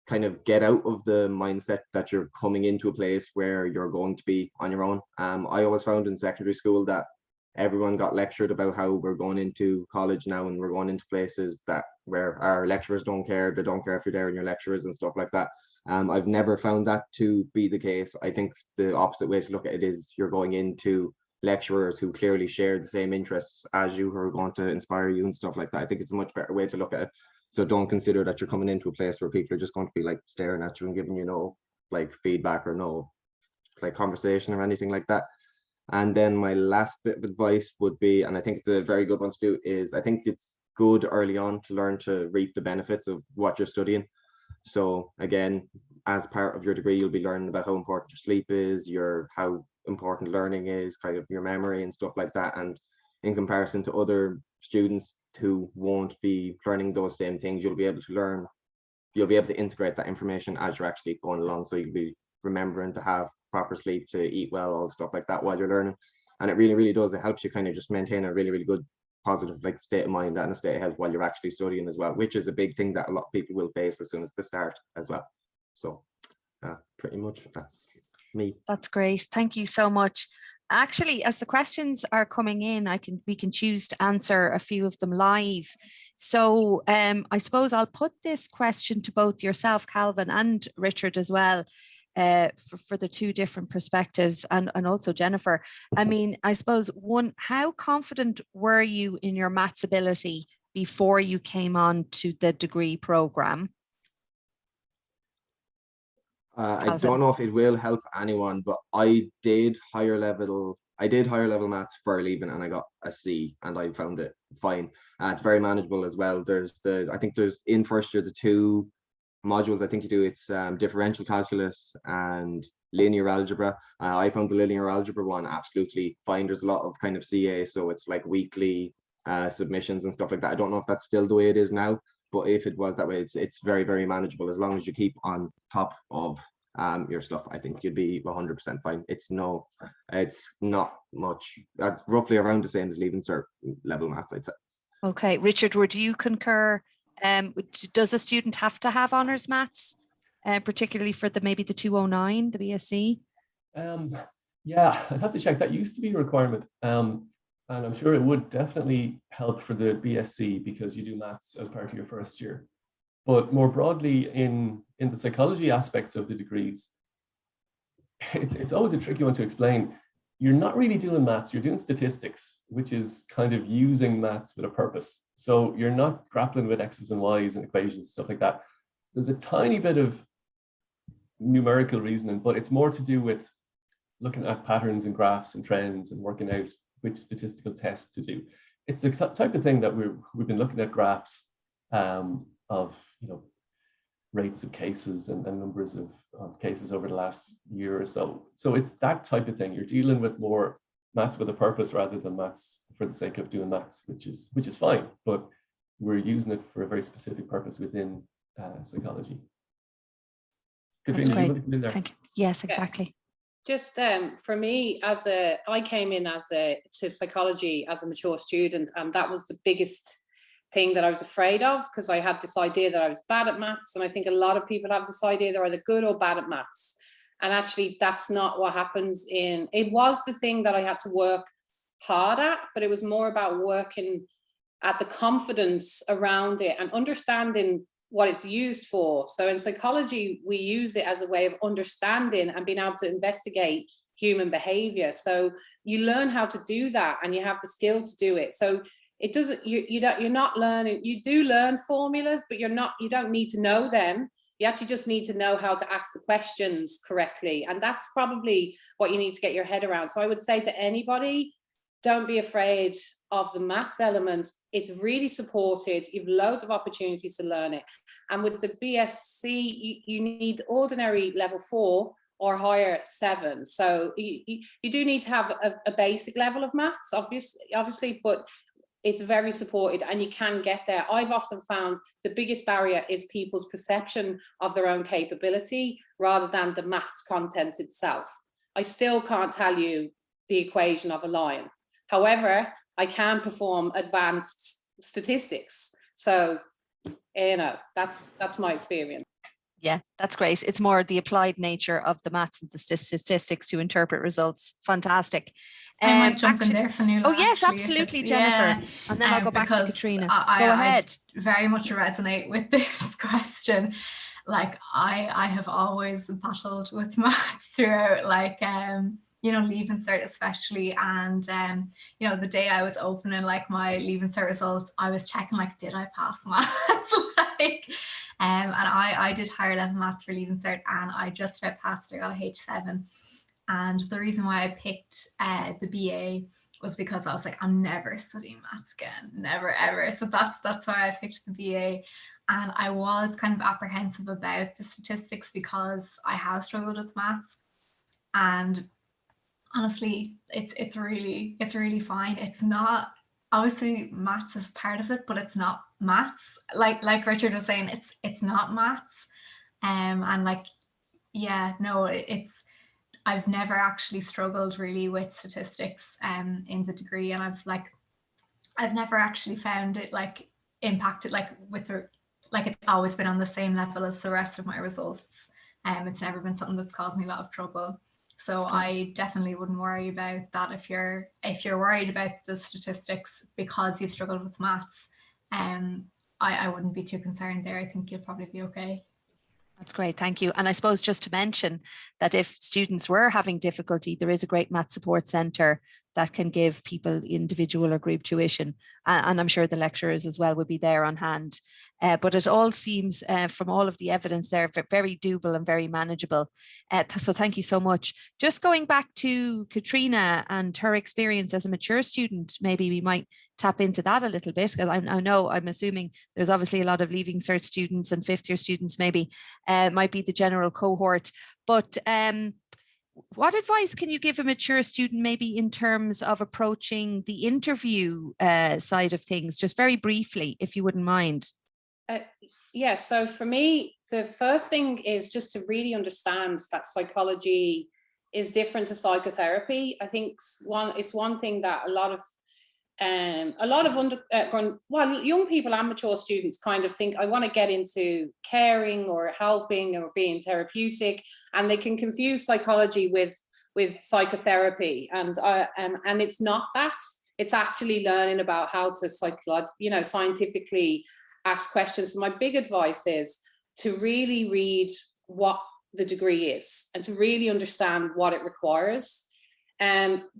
kind of get out of the mindset that you're coming into a place where you're going to be on your own. I always found in secondary school that everyone got lectured about how we're going into college now and we're going into places where our lecturers don't care. They don't care if you're there and your lecturers and stuff like that. I've never found that to be the case. I think the opposite way to look at it is you're going into lecturers who clearly share the same interests as you, who are going to inspire you and stuff like that. I think it's a much better way to look at it. So don't consider that you're coming into a place where people are just going to be like staring at you and giving you no like feedback or no like conversation or anything like that. And then my last bit of advice would be, and I think it's a very good one to do, is I think it's good early on to learn to reap the benefits of what you're studying. So again, as part of your degree, you'll be learning about how important your sleep is, how important learning is, kind of your memory and stuff like that. And in comparison to other students who won't be learning those same things, you'll be able to integrate that information as you're actually going along. So you'll be remembering to have proper sleep, to eat well, all stuff like that while you're learning. And it really does, it helps you kind of just maintain a really good positive like state of mind and a state of health while you're actually studying as well, which is a big thing that a lot of people will face as soon as they start as well. So pretty much that's me. That's great, thank you so much. Actually, as the questions are coming in, we can choose to answer a few of them live. So I suppose I'll put this question to both yourself, Calvin, and Richard as well, for the two different perspectives, and also Jennifer. I mean, I suppose one, how confident were you in your maths ability before you came on to the degree program? I don't know if it will help anyone, but I did higher level maths for leaving and I got a C and I found it fine. It's very manageable as well. I think there's in first year the two modules I think you do, it's differential calculus and linear algebra. I found the linear algebra one absolutely fine. There's a lot of kind of CA, so it's like weekly submissions and stuff like that. I don't know if that's still the way it is now, But if it was that way, it's very, very manageable. As long as you keep on top of your stuff, I think you'd be 100% fine. It's not much. That's roughly around the same as Leaving Cert level maths, I'd say. Okay, Richard, would you concur? Does a student have to have honours maths, particularly for maybe the 209, the BSc? Yeah, I'd have to check. That used to be a requirement. And I'm sure it would definitely help for the BSc because you do maths as part of your first year. But more broadly in the psychology aspects of the degrees, it's always a tricky one to explain. You're not really doing maths, you're doing statistics, which is kind of using maths with a purpose. So you're not grappling with X's and Y's and equations and stuff like that. There's a tiny bit of numerical reasoning, but it's more to do with looking at patterns and graphs and trends and working out which statistical test to do. It's the type of thing that we've been looking at graphs of rates of cases and numbers of cases over the last year or so. So it's that type of thing. You're dealing with more maths with a purpose rather than maths for the sake of doing maths, which is fine, but we're using it for a very specific purpose within psychology. That's Katrina, great. Thank you. Yes, exactly. Just for me, I came in to psychology as a mature student, and that was the biggest thing that I was afraid of, because I had this idea that I was bad at maths, and I think a lot of people have this idea they're either good or bad at maths, and actually that's not what happens. It was the thing that I had to work hard at, but it was more about working at the confidence around it and understanding what it's used for. So in psychology, we use it as a way of understanding and being able to investigate human behavior. So you learn how to do that, and you have the skill to do it. So it doesn't, you're not learning, you do learn formulas, but you don't need to know them. You actually just need to know how to ask the questions correctly. And that's probably what you need to get your head around. So I would say to anybody, don't be afraid of the maths element. It's really supported. You've loads of opportunities to learn it. And with the BSc, you need ordinary level 4 or higher 7. So you do need to have a basic level of maths, obviously, but it's very supported and you can get there. I've often found the biggest barrier is people's perception of their own capability rather than the maths content itself. I still can't tell you the equation of a line. However, I can perform advanced statistics. So, that's my experience. Yeah, that's great. It's more the applied nature of the maths and the statistics to interpret results. Fantastic. I might jump in there for Nuala. Oh yes, absolutely, Jennifer. And then I'll go back to Katrina. Go ahead. I very much resonate with this question. Like I have always battled with maths throughout, Leaving Cert especially, and the day I was opening my Leaving Cert results, I was checking did I pass maths? And I did higher level maths for Leaving Cert, and I just about passed it. I got a H7, and the reason why I picked the BA was because I was like, I'm never studying maths again, never ever. So that's why I picked the BA. And I was kind of apprehensive about the statistics because I have struggled with maths, and honestly, it's really fine. It's not, obviously maths is part of it, but it's not maths. Like Richard was saying, it's not maths. I've never actually struggled really with statistics in the degree, and I've never actually found it impacted it's always been on the same level as the rest of my results. It's never been something that's caused me a lot of trouble. So I definitely wouldn't worry about that. If you're worried about the statistics because you've struggled with maths, I wouldn't be too concerned there. I think you'll probably be okay. That's great, thank you. And I suppose just to mention that if students were having difficulty, there is a great math support centre that can give people individual or group tuition. And I'm sure the lecturers as well would be there on hand. But it all seems from all of the evidence there, very doable and very manageable. So thank you so much. Just going back to Katrina and her experience as a mature student, maybe we might tap into that a little bit, because I'm assuming there's obviously a lot of Leaving Cert students and fifth year students maybe might be the general cohort. But what advice can you give a mature student maybe in terms of approaching the interview side of things, just very briefly, if you wouldn't mind? Yeah, so for me, the first thing is just to really understand that psychology is different to psychotherapy. I think it's one thing that a lot of young people and mature students kind of think, I want to get into caring or helping or being therapeutic, and they can confuse psychology with psychotherapy, and it's not that. It's actually learning about how to scientifically ask questions. So my big advice is to really read what the degree is and to really understand what it requires.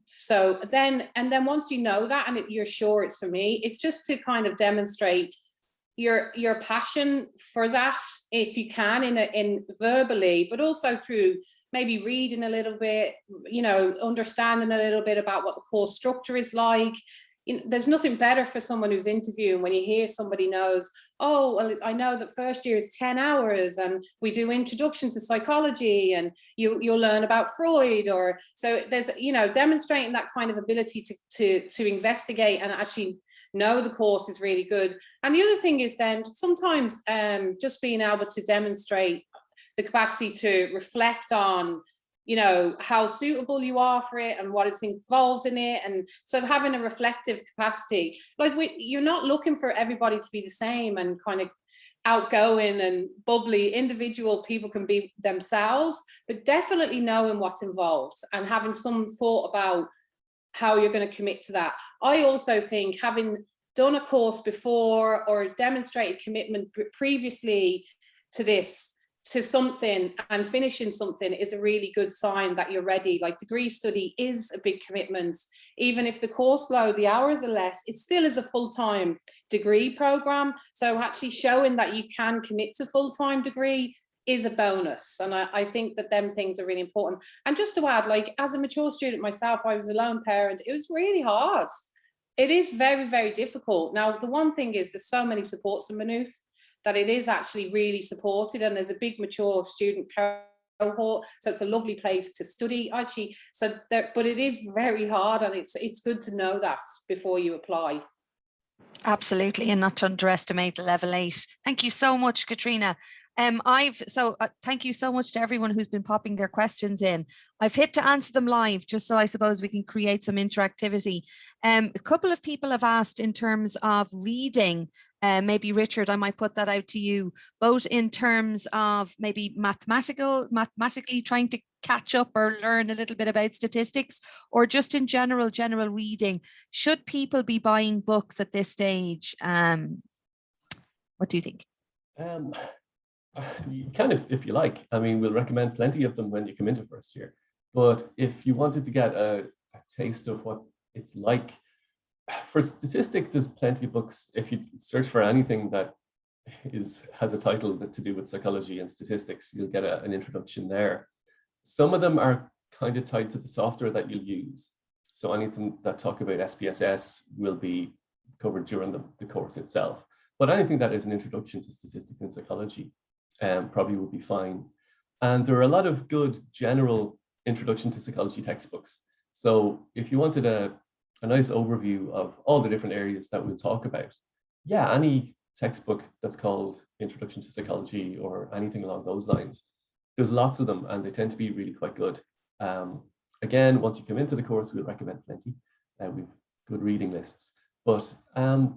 So then once you know that and you're sure it's for me, it's just to kind of demonstrate your passion for that, if you can, in verbally, but also through maybe reading a little bit, understanding a little bit about what the course structure is like. There's nothing better for someone who's interviewing when you hear somebody knows, oh, well, I know that first year is 10 hours and we do introduction to psychology and you'll learn about Freud, or so there's, demonstrating that kind of ability to investigate and actually know the course is really good. And the other thing is then sometimes just being able to demonstrate the capacity to reflect on how suitable you are for it and what it's involved in it. And so having a reflective capacity, you're not looking for everybody to be the same and kind of outgoing and bubbly. Individual people can be themselves, but definitely knowing what's involved and having some thought about how you're going to commit to that. I also think having done a course before or demonstrated commitment previously to something and finishing something is a really good sign that you're ready. Like, degree study is a big commitment. Even if the course load, the hours are less, it still is a full-time degree program. So actually showing that you can commit to full-time degree is a bonus. And I think that them things are really important. And just to add, as a mature student myself, I was a lone parent. It was really hard. It is very, very difficult. Now, the one thing is there's so many supports in Maynooth that it is actually really supported, and there's a big mature student cohort, so it's a lovely place to study actually. But it is very hard, and it's good to know that before you apply. Absolutely, and not to underestimate the level 8. Thank you so much, Katrina. Thank you so much to everyone who's been popping their questions in. I've hit to answer them live, just so I suppose we can create some interactivity. A couple of people have asked in terms of reading. Maybe Richard, I might put that out to you, both in terms of maybe mathematically trying to catch up or learn a little bit about statistics, or just in general reading. Should people be buying books at this stage? What do you think? You can, if you like. I mean, we'll recommend plenty of them when you come into first year. But if you wanted to get a taste of what it's like, for statistics, there's plenty of books. If you search for anything that has a title to do with psychology and statistics, you'll get an introduction there. Some of them are kind of tied to the software that you'll use. So anything that talk about SPSS will be covered during the course itself. But anything that is an introduction to statistics and psychology probably will be fine. And there are a lot of good general introduction to psychology textbooks. So if you wanted a nice overview of all the different areas that we'll talk about, yeah, any textbook that's called Introduction to Psychology or anything along those lines, there's lots of them and they tend to be really quite good. Again, once you come into the course, we'll recommend plenty. We've good reading lists. But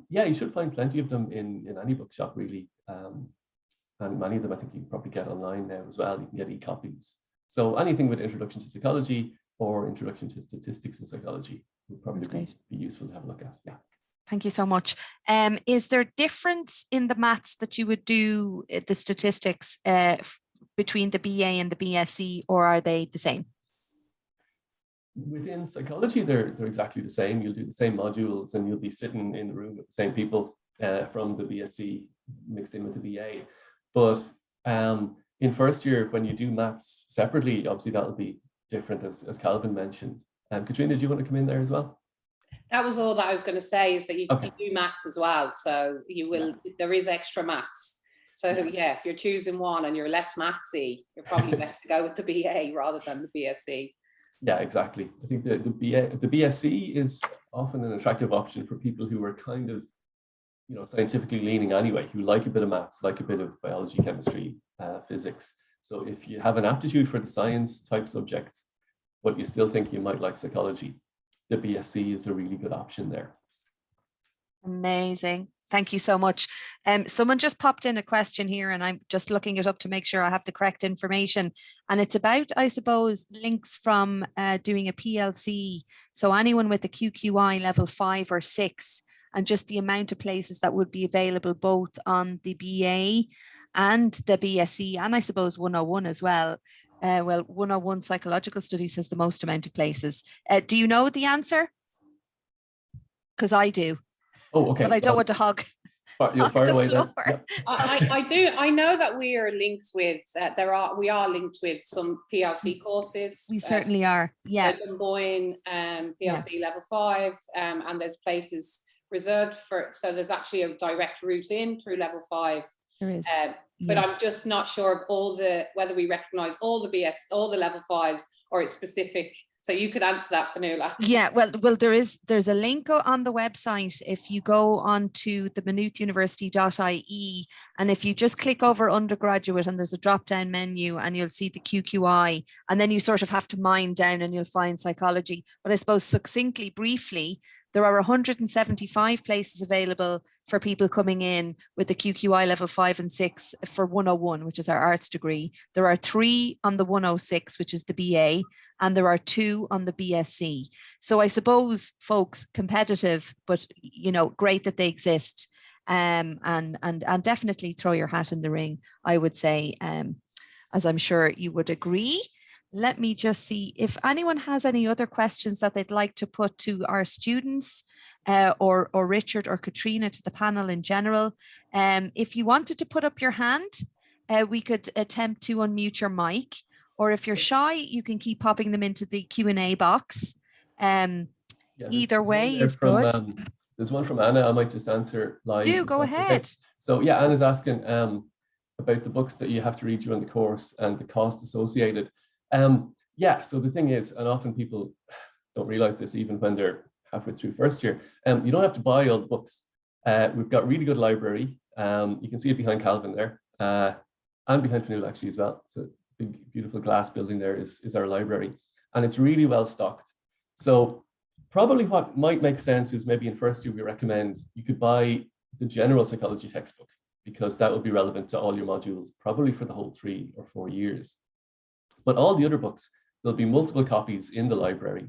yeah, you should find plenty of them in any bookshop, really. And many of them I think you can probably get online now as well. You can get e-copies. So anything with Introduction to Psychology or Introduction to Statistics and Psychology would probably be useful to have a look at. Yeah. Thank you so much. Is there difference in the maths that you would do, the statistics, between the BA and the BSc, or are they the same? Within psychology, they're exactly the same. You'll do the same modules and you'll be sitting in the room with the same people from the BSc mixed in with the BA. But in first year, when you do maths separately, obviously that'll be different, as Calvin mentioned. Katrina, do you want to come in there as well? That was all that I was going to say, is that you do maths as well. So you will, there is extra maths. So yeah, if you're choosing one and you're less mathsy, you're probably best to go with the BA rather than the BSc. Yeah, exactly. I think the BSc is often an attractive option for people who are kind of, scientifically leaning anyway, who like a bit of maths, like a bit of biology, chemistry, physics. So if you have an aptitude for the science type subjects, but you still think you might like psychology, the BSc is a really good option there. Amazing. Thank you so much. Someone just popped in a question here, and I'm just looking it up to make sure I have the correct information. And it's about, I suppose, links from doing a PLC. So anyone with a QQI level 5 or 6, and just the amount of places that would be available both on the BA and the BSc, and I suppose 101 as well. Well, 101 psychological studies has the most amount of places. Do you know the answer? Because I do. Oh, okay. But I don't want to hog You'll fire the away floor. then. I do. I know that we are linked with. We are linked with some PLC courses. We certainly are. Yeah. Dunboyne, PLC level 5, and there's places reserved for. So there's actually a direct route in through level 5. There is. But I'm just not sure of whether we recognise all the level 5s, or it's specific. So you could answer that, Fionnuala. Yeah, well, there's a link on the website. If you go on to the maynoothuniversity.ie, and if you just click over undergraduate, and there's a drop down menu, and you'll see the QQI, and then you sort of have to mine down and you'll find psychology. But I suppose succinctly, briefly, there are 175 places available for people coming in with the QQI level 5 and 6 for 101, which is our arts degree. There are 3 on the 106, which is the BA, and there are 2 on the BSc. So I suppose, folks, competitive, but great that they exist, and definitely throw your hat in the ring, I would say, as I'm sure you would agree. Let me just see if anyone has any other questions that they'd like to put to our students, or Richard or Katrina, to the panel in general. If you wanted to put up your hand, we could attempt to unmute your mic, or if you're shy, you can keep popping them into the Q&A box. Either way is good. There's one from Anna. I might just answer live. Do go ahead. Okay. So yeah, Anna's asking about the books that you have to read during the course and the cost associated. So the thing is, and often people don't realize this even when they're halfway through first year, you don't have to buy all the books. We've got really good library. You can see it behind Calvin there, and behind Fionnuala actually as well. So big, beautiful glass building there is our library, and it's really well stocked. So probably what might make sense is maybe in first year we recommend you could buy the general psychology textbook, because that would be relevant to all your modules, probably for the whole 3 or 4 years. But all the other books, there'll be multiple copies in the library.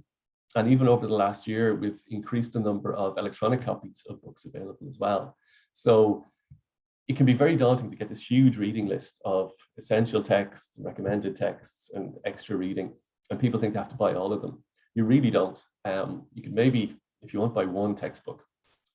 And even over the last year, we've increased the number of electronic copies of books available as well. So it can be very daunting to get this huge reading list of essential texts, recommended texts, and extra reading. And people think they have to buy all of them. You really don't. You can maybe, if you want, buy one textbook.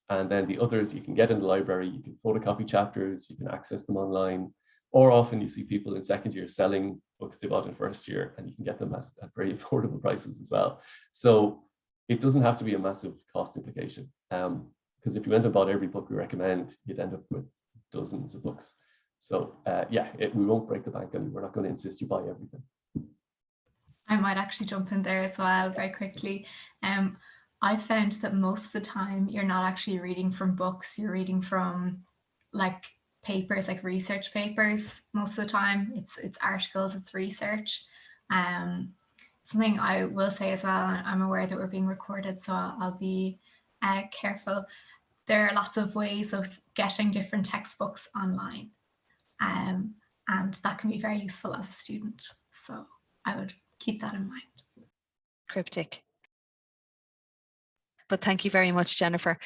And then the others you can get in the library. You can photocopy chapters, you can access them online. Or often you see people in second year selling books they bought in first year, and you can get them at very affordable prices as well. So it doesn't have to be a massive cost implication, because if you went and bought every book we recommend, you'd end up with dozens of books. So we won't break the bank, and we're not going to insist you buy everything. I might actually jump in there as well very quickly. I found that most of the time you're not actually reading from books, you're reading from papers, like research papers. Most of the time it's articles, it's research. Something I will say as well, I'm aware that we're being recorded, so I'll be careful. There are lots of ways of getting different textbooks online, and that can be very useful as a student. So I would keep that in mind. Cryptic. But thank you very much, Jennifer.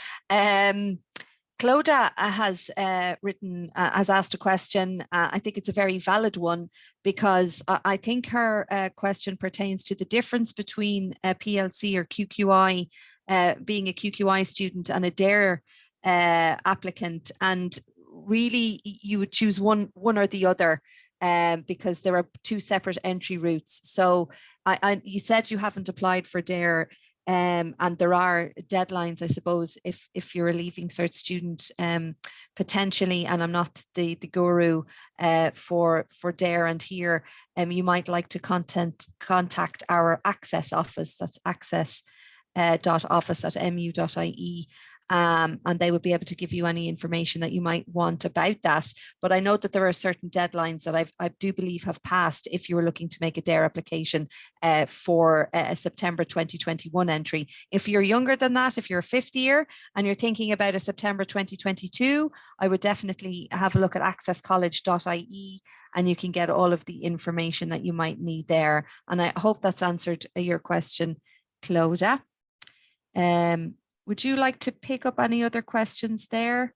Clodagh has asked a question. I think it's a very valid one, because I think her question pertains to the difference between a PLC or QQI, being a QQI student and a DARE applicant. And really you would choose one or the other, because there are 2 separate entry routes. So you said you haven't applied for DARE. And there are deadlines, I suppose, if you're a Leaving Cert student, potentially, and I'm not the guru for DARE and here, you might like to contact our access office. That's access.office@mu.ie, and they would be able to give you any information that you might want about that. But I know that there are certain deadlines that I do believe have passed if you were looking to make a DARE application for a September 2021 entry. If you're younger than that, if you're a fifth year and you're thinking about a September 2022, I would definitely have a look at accesscollege.ie, and you can get all of the information that you might need there. And I hope that's answered your question, Clodagh. Would you like to pick up any other questions there?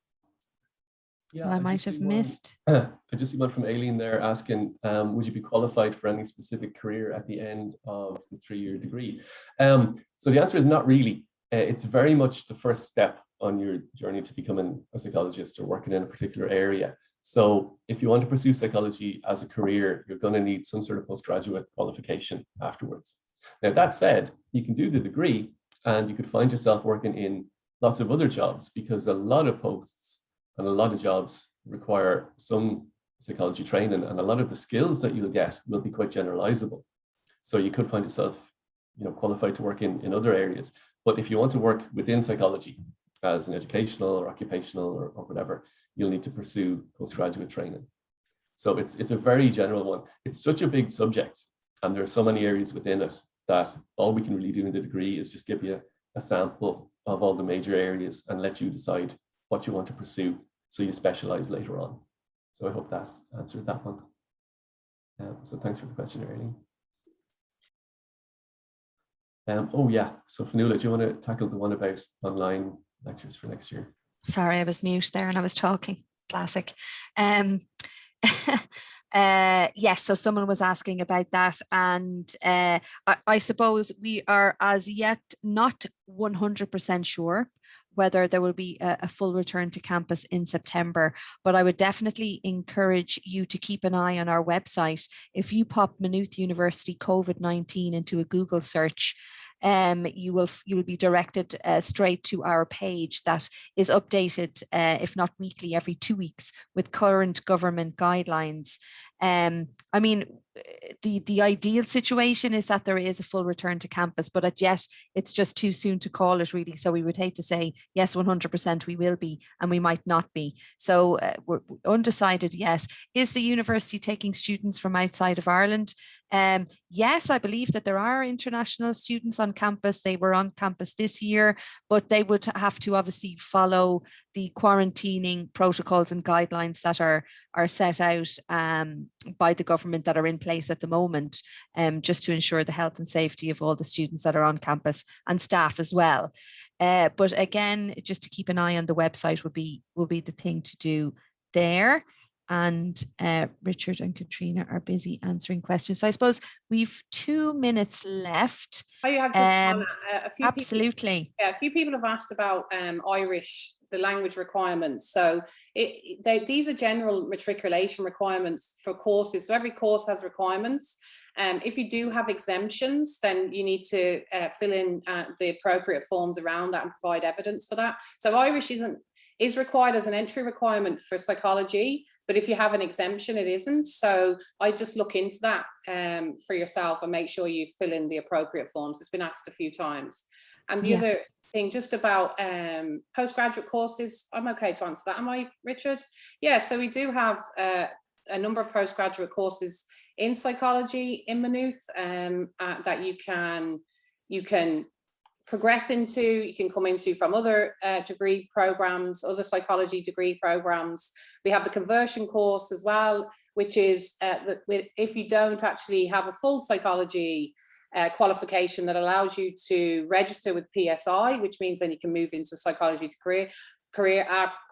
Yeah, that I might have missed? I just see one from Aileen there asking, would you be qualified for any specific career at the end of the 3-year degree? So the answer is not really. It's very much the first step on your journey to becoming a psychologist or working in a particular area. So if you want to pursue psychology as a career, you're going to need some sort of postgraduate qualification afterwards. Now, that said, you can do the degree and you could find yourself working in lots of other jobs, because a lot of posts and a lot of jobs require some psychology training, and a lot of the skills that you'll get will be quite generalizable. So you could find yourself, qualified to work in other areas. But if you want to work within psychology as an educational or occupational or whatever, you'll need to pursue postgraduate training. So it's a very general one. It's such a big subject, and there are so many areas within it that all we can really do in the degree is just give you a sample of all the major areas and let you decide what you want to pursue, so you specialize later on. So I hope that answered that one. So thanks for the question, Aileen. Oh yeah, so Fionnuala, do you want to tackle the one about online lectures for next year? Sorry, I was mute there and I was talking. Classic. Yes, so someone was asking about that, and I suppose we are as yet not 100% sure whether there will be a full return to campus in September, but I would definitely encourage you to keep an eye on our website. If you pop Maynooth University COVID-19 into a Google search, you will be directed straight to our page that is updated, if not weekly, every 2 weeks with current government guidelines. I mean, the ideal situation is that there is a full return to campus, but yet it's just too soon to call it, really. So we would hate to say, yes, 100% we will be, and we might not be. So we're undecided yet. Is the university taking students from outside of Ireland? Yes, I believe that there are international students on campus. They were on campus this year, but they would have to obviously follow the quarantining protocols and guidelines that are set out by the government that are in place at the moment, just to ensure the health and safety of all the students that are on campus and staff as well. But again, just to keep an eye on the website will be the thing to do there. And Richard and Katrina are busy answering questions. So I suppose we've 2 minutes left. Oh, you have just a few absolutely. A few people have asked about Irish, the language requirements. So these are general matriculation requirements for courses. So every course has requirements. If you do have exemptions, then you need to fill in the appropriate forms around that and provide evidence for that. So Irish is required as an entry requirement for psychology, but if you have an exemption, it isn't. So I just look into that for yourself and make sure you fill in the appropriate forms. It's been asked a few times. And the other thing, just about postgraduate courses, I'm okay to answer that. Am I, Richard? Yeah, so we do have a number of postgraduate courses in psychology in Maynooth that you can progress into, you can come into from other degree programs, other psychology degree programs. We have the conversion course as well, which is if you don't actually have a full psychology qualification that allows you to register with PSI, which means then you can move into psychology to career.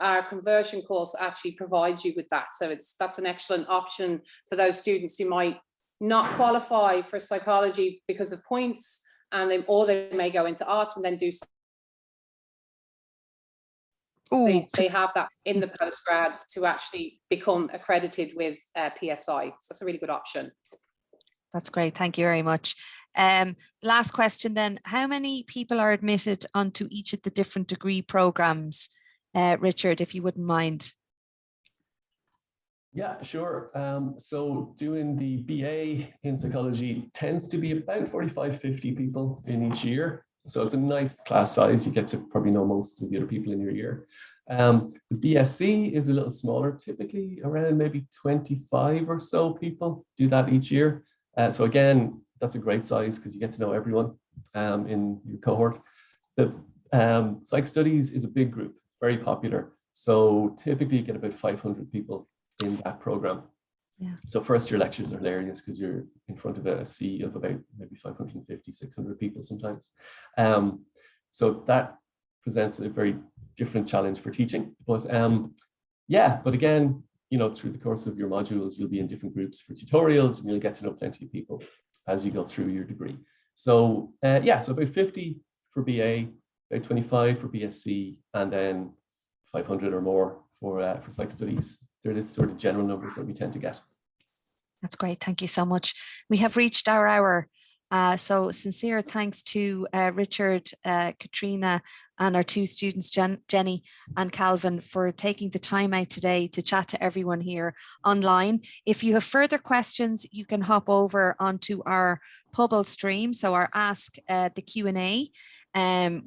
Our conversion course actually provides you with that. So that's an excellent option for those students who might not qualify for psychology because of points, or they may go into arts and then do they have that in the postgrads to actually become accredited with PSI. So that's a really good option. That's great. Thank you very much. Last question then. How many people are admitted onto each of the different degree programs? Richard, if you wouldn't mind. Yeah, sure. So doing the BA in psychology tends to be about 45, 50 people in each year. So it's a nice class size. You get to probably know most of the other people in your year. The BSc is a little smaller, typically around maybe 25 or so people do that each year. So again, that's a great size because you get to know everyone in your cohort. The psych studies is a big group, very popular. So typically you get about 500 people in that program. Yeah. So first year lectures are hilarious because you're in front of a sea of about maybe 550, 600 people sometimes. So that presents a very different challenge for teaching. But yeah, but again, you know, through the course of your modules, you'll be in different groups for tutorials and you'll get to know plenty of people as you go through your degree. So yeah, so about 50 for BA, about 25 for BSc, and then 500 or more for psych studies. They're the sort of general numbers that we tend to get. That's great. Thank you so much. We have reached our hour. So sincere thanks to Richard, Katrina, and our two students, Jenny and Calvin, for taking the time out today to chat to everyone here online. If you have further questions, you can hop over onto our Pubble stream, so our Ask the Q&A,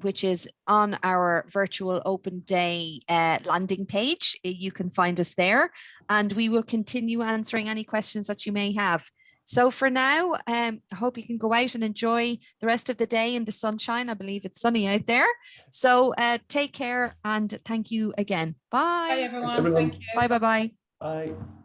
which is on our virtual open day landing page. You can find us there, and we will continue answering any questions that you may have. So for now, I hope you can go out and enjoy the rest of the day in the sunshine. I believe it's sunny out there. So take care and thank you again. Bye. Bye, everyone. Thanks, everyone. Thank you. Bye, bye, bye. Bye.